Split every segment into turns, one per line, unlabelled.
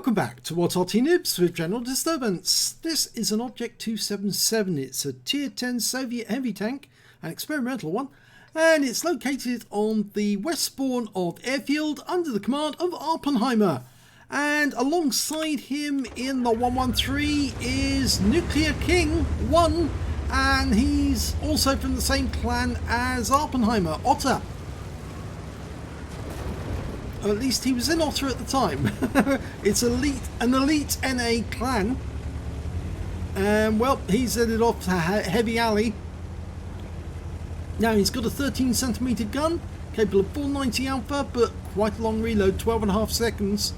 Welcome back to Arty Noobs with General Disturbance. This is an Object 277. It's a Tier 10 Soviet heavy tank, an experimental one, and it's located on the west spawn of Airfield under the command of Awppenheimer. And alongside him in the 113 is Nuclear King 1, and he's also from the same clan as Awppenheimer, OTTER. Or at least he was in OTTER at the time. It's an elite NA clan. And well, he's headed off to Heavy Alley. Now he's got a 13cm gun, capable of 490 alpha, but quite a long reload, 12.5 seconds.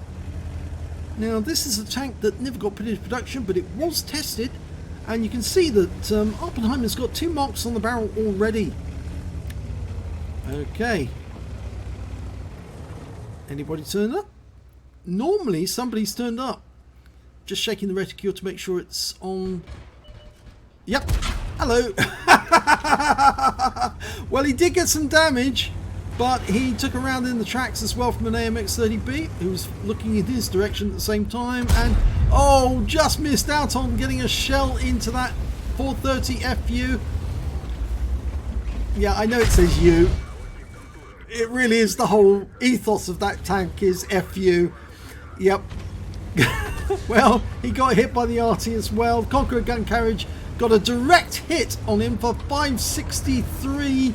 Now this is a tank that never got put into production, but it was tested. And you can see that Awppenheimer's got 2 marks on the barrel already. Okay. Anybody turned up? Normally somebody's turned up. Just shaking the reticule to make sure it's on. Yep. Hello. Well, he did get some damage, but he took a round in the tracks as well from an AMX-30B who was looking in his direction at the same time, and oh, just missed out on getting a shell into that 430 FU. Yeah, I know it says U. It really is, the whole ethos of that tank is FU. Yep. Well, he got hit by the Arty as well. Conqueror gun carriage got a direct hit on him for 563.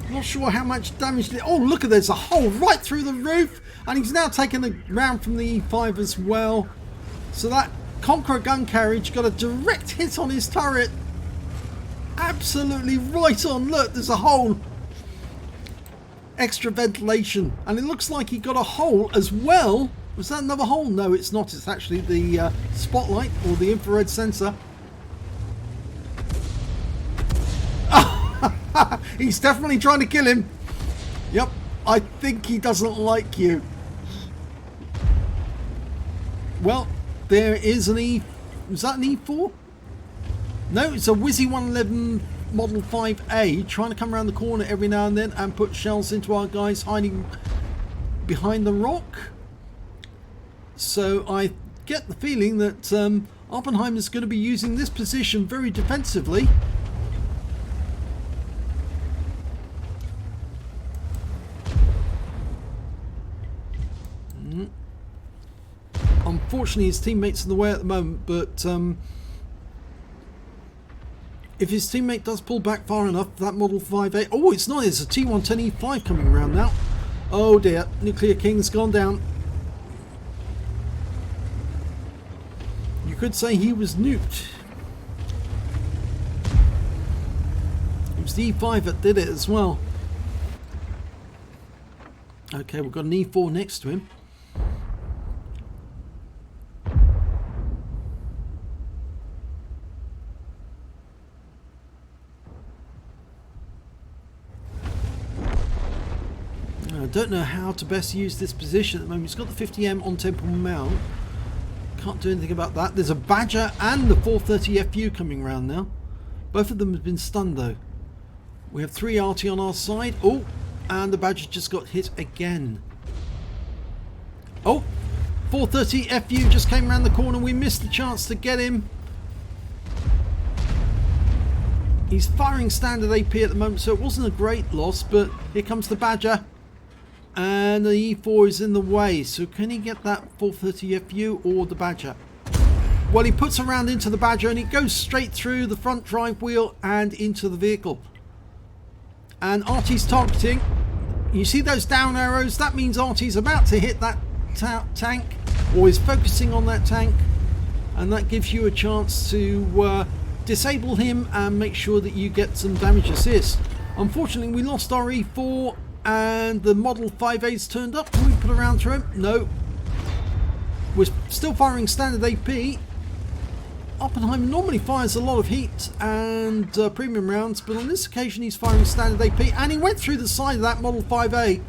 Not sure how much damage did. Oh, look at, there's a hole right through the roof, and he's now taken a round from the E5 as well. So that Conqueror gun carriage got a direct hit on his turret. Absolutely right on. Look, there's a hole. Extra ventilation, and it looks like he got a hole as well. Was that another hole? No, it's not. It's actually the spotlight or the infrared sensor. He's definitely trying to kill him. Yep, I think he doesn't like you. Well, there is an E. Was that an E4? No, it's a Wizzy 111 Model 5A trying to come around the corner every now and then and put shells into our guys hiding behind the rock. So I get the feeling that Awppenheimer is going to be using this position very defensively. Unfortunately, his teammate's in the way at the moment, but if his teammate does pull back far enough, that Model 5A... Oh, it's not. It's a T110E5 coming around now. Oh dear. Nuclear King's gone down. You could say he was nuked. It was the E5 that did it as well. Okay, we've got an E4 next to him. I don't know how to best use this position at the moment. He's got the 50M on temple mount. Can't do anything about that. There's a Badger and the 430 FU coming around now. Both of them have been stunned though. We have 3 Arty on our side. Oh, and the Badger just got hit again. Oh, 430 FU just came around the corner. We missed the chance to get him. He's firing standard AP at the moment, so it wasn't a great loss, but here comes the Badger. And the E4 is in the way, so can he get that 430 FU or the Badger? Well, he puts a round into the Badger and it goes straight through the front drive wheel and into the vehicle. And Arty's targeting. You see those down arrows? That means Arty's about to hit that tank, or is focusing on that tank, and that gives you a chance to disable him and make sure that you get some damage assist. Unfortunately, we lost our E4. And the Model 5A's turned up. Can we put a round through him? No. We're still firing standard AP. Awppenheimer normally fires a lot of heat and premium rounds, but on this occasion he's firing standard AP, and he went through the side of that Model 5A.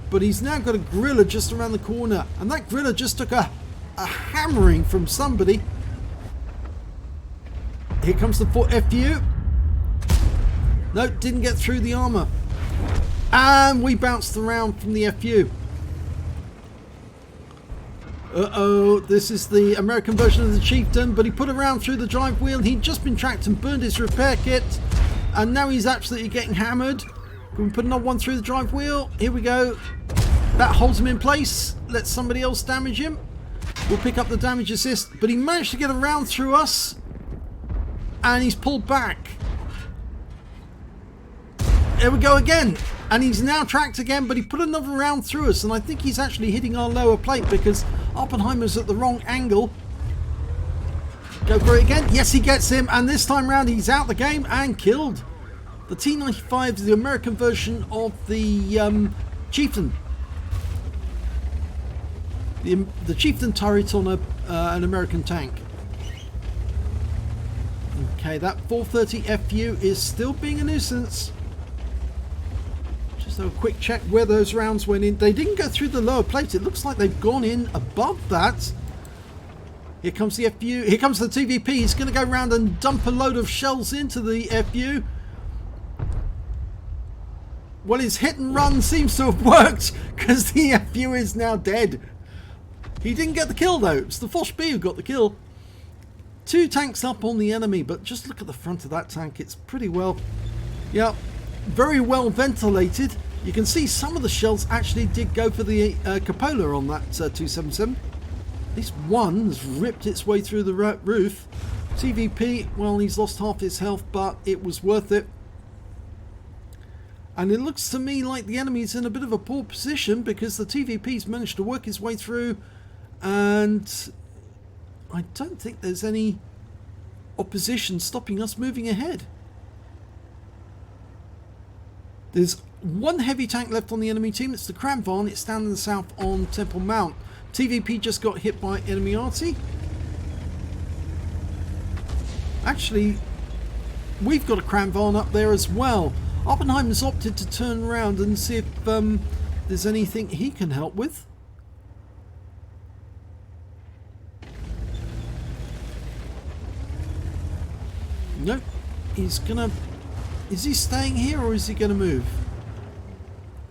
But he's now got a Griller just around the corner, and that Griller just took a hammering from somebody. Here comes the FU. No, didn't get through the armour. And we bounced the round from the FU. Uh-oh, this is the American version of the Chieftain, but he put a round through the drive wheel. He'd just been tracked and burned his repair kit, and now he's absolutely getting hammered. Can we put another one through the drive wheel? Here we go. That holds him in place. Let somebody else damage him. We'll pick up the damage assist, but he managed to get a round through us, and he's pulled back. There we go again. And he's now tracked again, but he put another round through us, and I think he's actually hitting our lower plate because Awppenheimer's at the wrong angle. Go for it again. Yes, he gets him, and this time round he's out the game and killed. The T-95 is the American version of the Chieftain. The Chieftain turret on an American tank. Okay, that 430 FU is still being a nuisance. So a quick check where those rounds went in. They didn't go through the lower plate. It looks like they've gone in above that. Here comes the FU. Here comes the TVP. He's going to go around and dump a load of shells into the FU. Well, his hit and run seems to have worked because the FU is now dead. He didn't get the kill though. It's the Foch B who got the kill. 2 tanks up on the enemy, but just look at the front of that tank. It's pretty well, yeah, very well ventilated. You can see some of the shells actually did go for the cupola on that 277. At least one has ripped its way through the roof. TVP, well, he's lost half his health, but it was worth it. And it looks to me like the enemy's in a bit of a poor position because the TVP's managed to work his way through, and I don't think there's any opposition stopping us moving ahead. There's one heavy tank left on the enemy team. It's the Cramvarn. It's down in the south on Temple Mount. TVP just got hit by enemy Arty. Actually, we've got a Cramvarn up there as well. Awppenheimer's opted to turn around and see if there's anything he can help with. Nope. He's gonna... Is he staying here or is he going to move?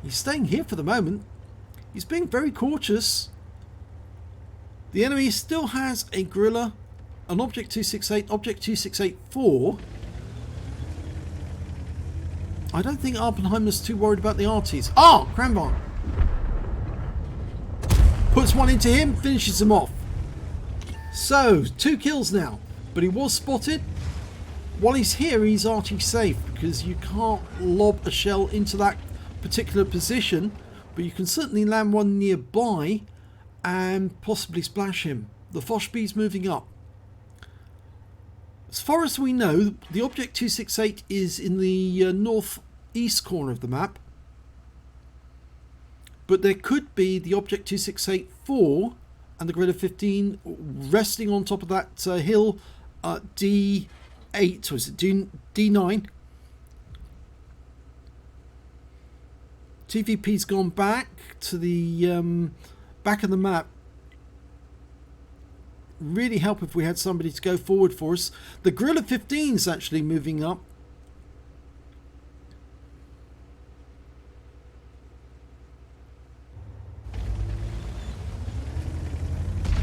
He's staying here for the moment. He's being very cautious. The enemy still has a Gorilla, an Object 268, Object 268-4. I don't think Awppenheimer's too worried about the Artys. Ah! Cramvarn! Puts one into him, finishes him off. So, 2 kills now. But he was spotted. While he's here, he's Arty safe because you can't lob a shell into that particular position, but you can certainly land one nearby and possibly splash him. The Foch B's moving up. As far as we know, the Object 268 is in the northeast corner of the map, but there could be the Object 268-4 and the Gorilla 15 resting on top of that hill D8, or is it D9? TVP's gone back to the back of the map. Really help if we had somebody to go forward for us. The Gorilla 15 is actually moving up.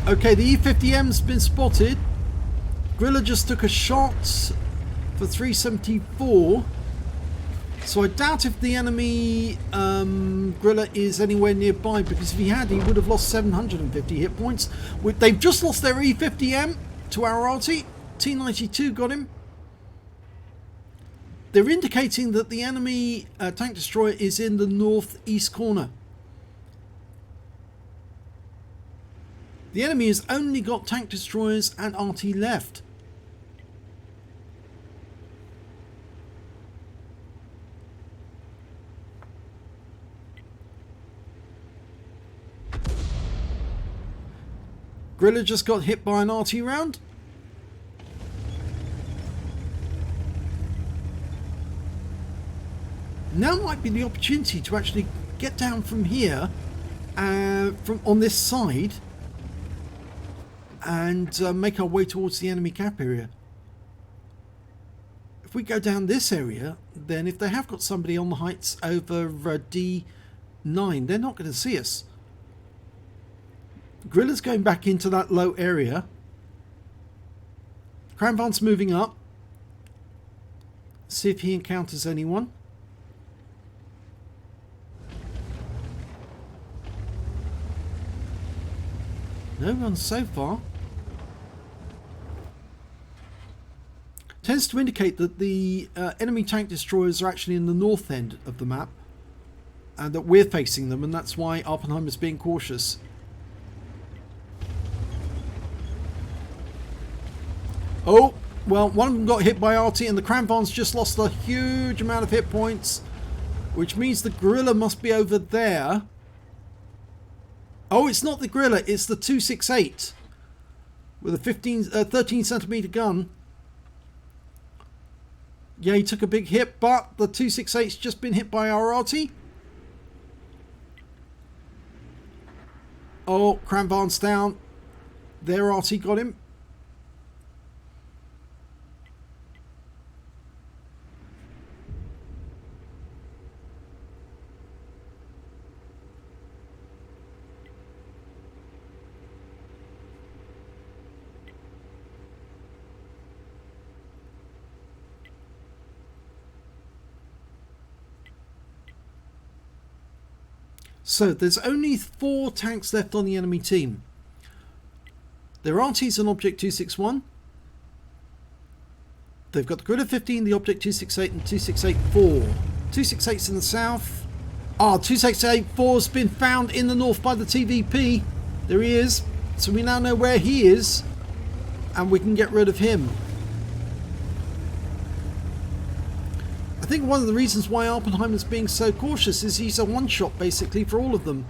Okay, the E50M's been spotted. Gorilla just took a shot for 374. So I doubt if the enemy Gorilla is anywhere nearby, because if he had, he would have lost 750 hit points. They've just lost their E50M to our Arty. T92 got him. They're indicating that the enemy tank destroyer is in the northeast corner. The enemy has only got tank destroyers and Arty left. Gorilla just got hit by an Arty round. Now might be the opportunity to actually get down from here, from on this side, and make our way towards the enemy cap area. If we go down this area, then if they have got somebody on the heights over D9, they're not going to see us. Gorilla's going back into that low area. Cranvan's moving up. See if he encounters anyone. No one so far. Tends to indicate that the enemy tank destroyers are actually in the north end of the map, and that we're facing them, and that's why Awppenheimer's being cautious. Oh, well, one of them got hit by Arty, and the Cranvan's just lost a huge amount of hit points, which means the Gorilla must be over there. Oh, it's not the Gorilla, it's the 268 with a 13 centimeter gun. Yeah, he took a big hit, but the 268's just been hit by our Arty. Oh, Cranvan's down. Their Arty got him. So there's only 4 tanks left on the enemy team. Their Arty's an Object 261. They've got the Gorilla 15, the Object 268 and 268-4. 268's in the south. 268-4's been found in the north by the TVP. There he is. So we now know where he is, and we can get rid of him. I think one of the reasons why Awppenheimer's being so cautious is he's a one-shot basically for all of them.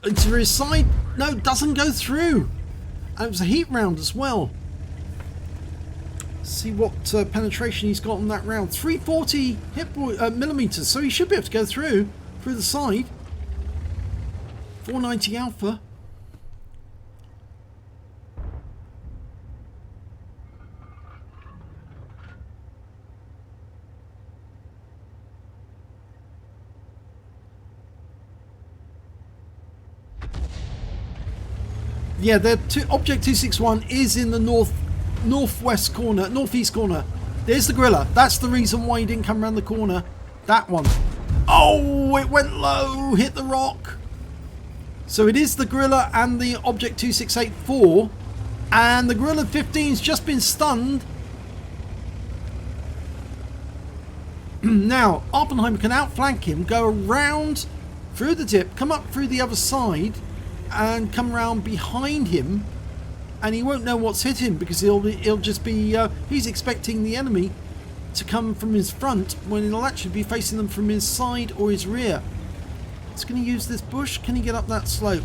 And to his side, no, doesn't go through. And it was a heat round as well. See what penetration he's got on that round. 340 millimeters, so he should be able to go through the side. 490 alpha. Yeah, the Object 261 is in the northwest corner, northeast corner. There's the Gorilla. That's the reason why he didn't come around the corner. That one. Oh, it went low, hit the rock. So it is the Gorilla and the Object 268-4, and the Gorilla 15's just been stunned. Now, Awppenheimer can outflank him, go around through the dip, come up through the other side, and come around behind him, and he won't know what's hit him because he'll just be he's expecting the enemy to come from his front when he'll actually be facing them from his side or his rear. He's going to use this bush. Can he get up that slope?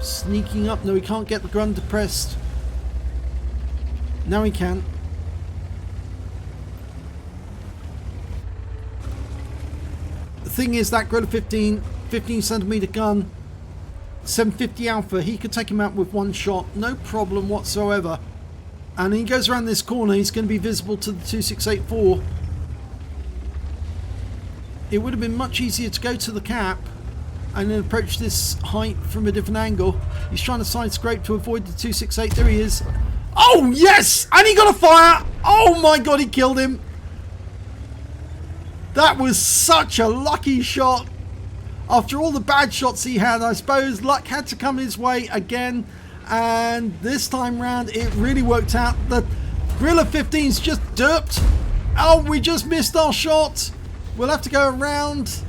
Sneaking up. No, he can't get the gun depressed. Now he can. The thing is, that Gorilla 15 centimeter gun, 750 alpha, he could take him out with one shot, no problem whatsoever. And he goes around this corner, he's going to be visible to the 268-4. It would have been much easier to go to the cap and then approach this height from a different angle. He's trying to side scrape to avoid the 268. There he is. Oh yes, and he got a fire. Oh my god, he killed him. That was such a lucky shot. After all the bad shots he had, I suppose luck had to come his way again, and this time round it really worked out. The Gorilla 15's just derped. Oh, we just missed our shot. We'll have to go around.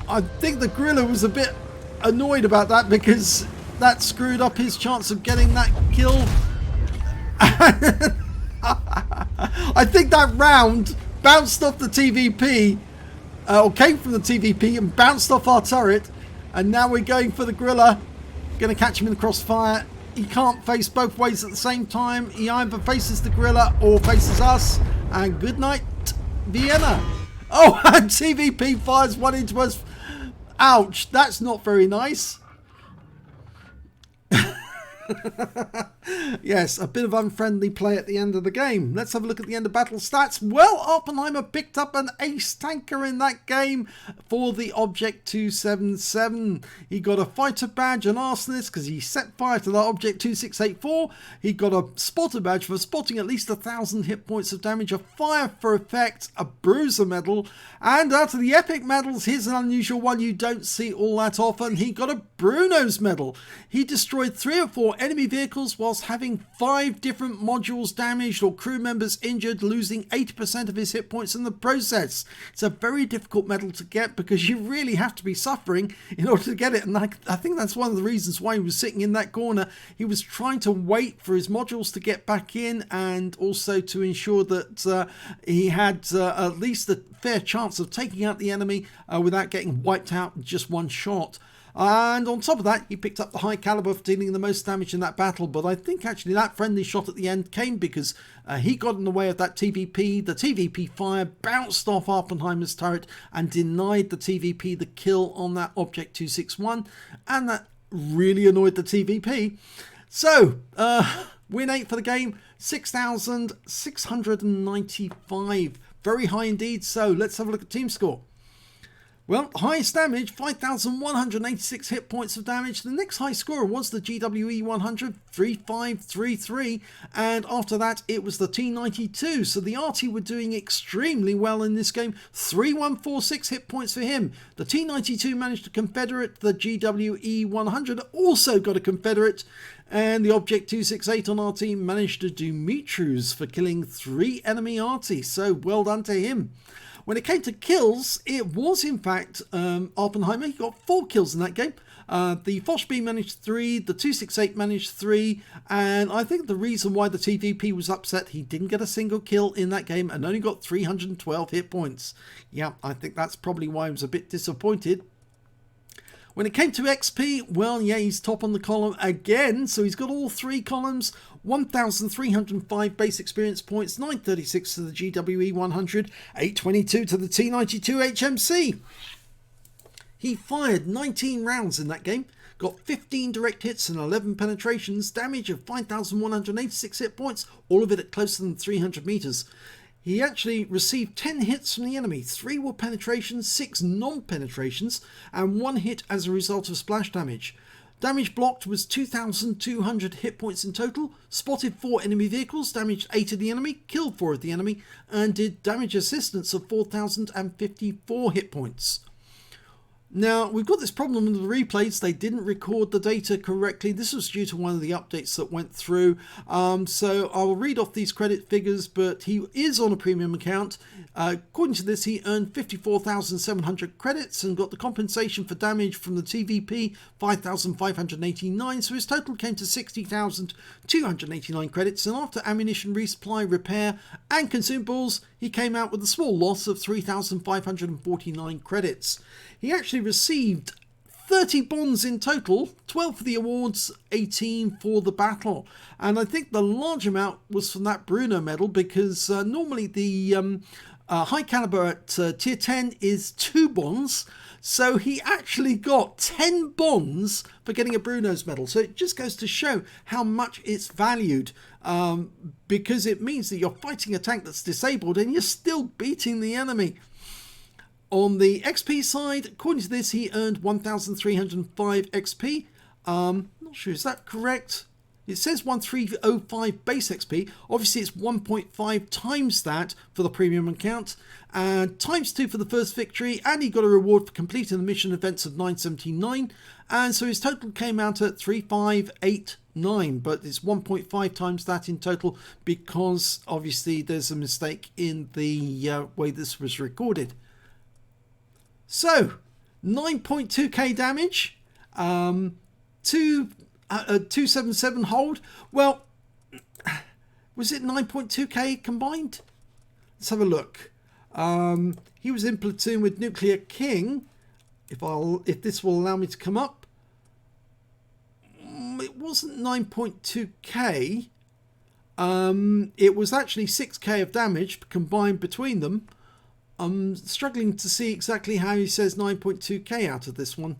I think the Gorilla was a bit annoyed about that because that screwed up his chance of getting that kill. I think that round bounced off the TVP. Or came from the TVP and bounced off our turret, and now we're going for the Gorilla. Going to catch him in the crossfire. He can't face both ways at the same time. He either faces the Gorilla or faces us, and good night Vienna. Oh, and TVP fires one into us. Ouch, that's not very nice. Yes, a bit of unfriendly play at the end of the game. Let's have a look at the end of battle stats. Well, Awppenheimer picked up an ace tanker in that game for the Object 277. He got a fighter badge, an arsonist, because he set fire to that Object 2684. He got a spotter badge for spotting at least 1,000 hit points of damage, a fire for effect, a bruiser medal, and out of the epic medals, here's an unusual one you don't see all that often. He got a Bruno's medal. He destroyed 3 or 4 enemy vehicles whilst having 5 different modules damaged or crew members injured, losing 80% of his hit points in the process. It's a very difficult medal to get because you really have to be suffering in order to get it, and I think that's one of the reasons why he was sitting in that corner. He was trying to wait for his modules to get back in, and also to ensure that he had at least a fair chance of taking out the enemy without getting wiped out with just one shot. And on top of that, he picked up the high caliber for dealing the most damage in that battle. But I think actually that friendly shot at the end came because he got in the way of that TVP. The TVP fire bounced off Awppenheimer's turret and denied the TVP the kill on that Object 261. And that really annoyed the TVP. So, win 8 for the game, 6,695. Very high indeed. So, let's have a look at team score. Well, highest damage, 5,186 hit points of damage. The next high scorer was the GWE 100, 3533, and after that it was the T92. So the Arty were doing extremely well in this game, 3146 hit points for him. The T92 managed a Confederate, the GWE 100 also got a Confederate, and the Object 268 on Arty managed to do Mitru's for killing 3 enemy Arty, so well done to him. When it came to kills, it was in fact Awppenheimer. He got 4 kills in that game. The Foshby managed 3, the 268 managed 3, and I think the reason why the TVP was upset, he didn't get a single kill in that game and only got 312 hit points. Yeah, I think that's probably why he was a bit disappointed. When it came to XP, well, yeah, he's top on the column again, so he's got all 3 columns. 1,305 base experience points, 936 to the GWE 100, 822 to the T92 HMC. He fired 19 rounds in that game, got 15 direct hits and 11 penetrations, damage of 5,186 hit points, all of it at closer than 300 meters. He actually received 10 hits from the enemy, 3 were penetrations, 6 non-penetrations, and 1 hit as a result of splash damage. Damage blocked was 2,200 hit points in total, spotted 4 enemy vehicles, damaged 8 of the enemy, killed 4 of the enemy, and did damage assistance of 4,054 hit points. Now, we've got this problem with the replays. They didn't record the data correctly. This was due to one of the updates that went through. So I will read off these credit figures, but he is on a premium account. According to this, he earned 54,700 credits and got the compensation for damage from the TVP, 5,589. So his total came to 60,289 credits. And after ammunition resupply, repair, and consumables, he came out with a small loss of 3,549 credits. He actually received 30 bonds in total, 12 for the awards, 18 for the battle. And I think the large amount was from that Bruno medal because normally the high caliber at tier 10 is 2 bonds. So he actually got 10 bonds for getting a Bruno's medal. So it just goes to show how much it's valued because it means that you're fighting a tank that's disabled and you're still beating the enemy. On the XP side, according to this, he earned 1,305 XP. Not sure, is that correct? It says 1,305 base XP. Obviously, it's 1.5 times that for the premium account, and times 2 for the first victory, and he got a reward for completing the mission events of 979, and so his total came out at 3,589, but it's 1.5 times that in total because obviously there's a mistake in the way this was recorded. So, 9.2k damage, 277 hold. Well, was it 9.2k combined? Let's have a look. He was in platoon with Nuclear King. If this will allow me to come up, it wasn't 9.2k. It was actually 6k of damage combined between them. I'm struggling to see exactly how he says 9.2k out of this one.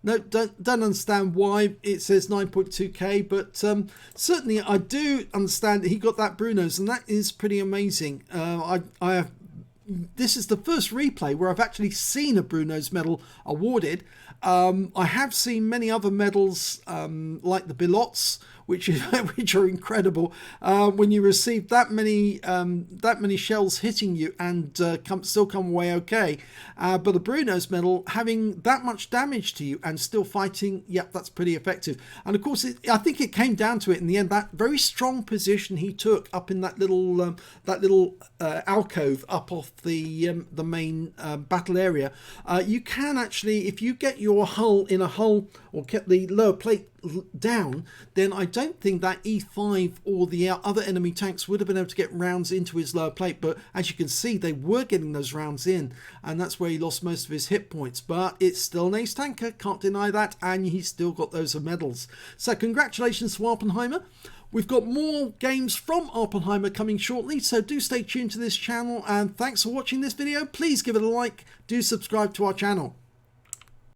No, don't understand why it says 9.2K, but certainly I do understand that he got that Bruno's, and that is pretty amazing. This is the first replay where I've actually seen a Bruno's medal awarded. I have seen many other medals like the Bilots, which are incredible. When you receive that many shells hitting you and still come away okay. But the Bruno's medal, having that much damage to you and still fighting, yep, that's pretty effective. And of course, I think it came down to it in the end. That very strong position he took up in that little alcove up off the main battle area. You can actually, if you get your hull in a hull or get the lower plate down, then I don't think that E5 or the other enemy tanks would have been able to get rounds into his lower plate. But as you can see, they were getting those rounds in, and that's where he lost most of his hit points. But it's still an ace tanker, can't deny that, and he's still got those medals. So congratulations to Awppenheimer. We've got more games from Awppenheimer coming shortly, so do stay tuned to this channel, and thanks for watching this video. Please give it a like, do subscribe to our channel.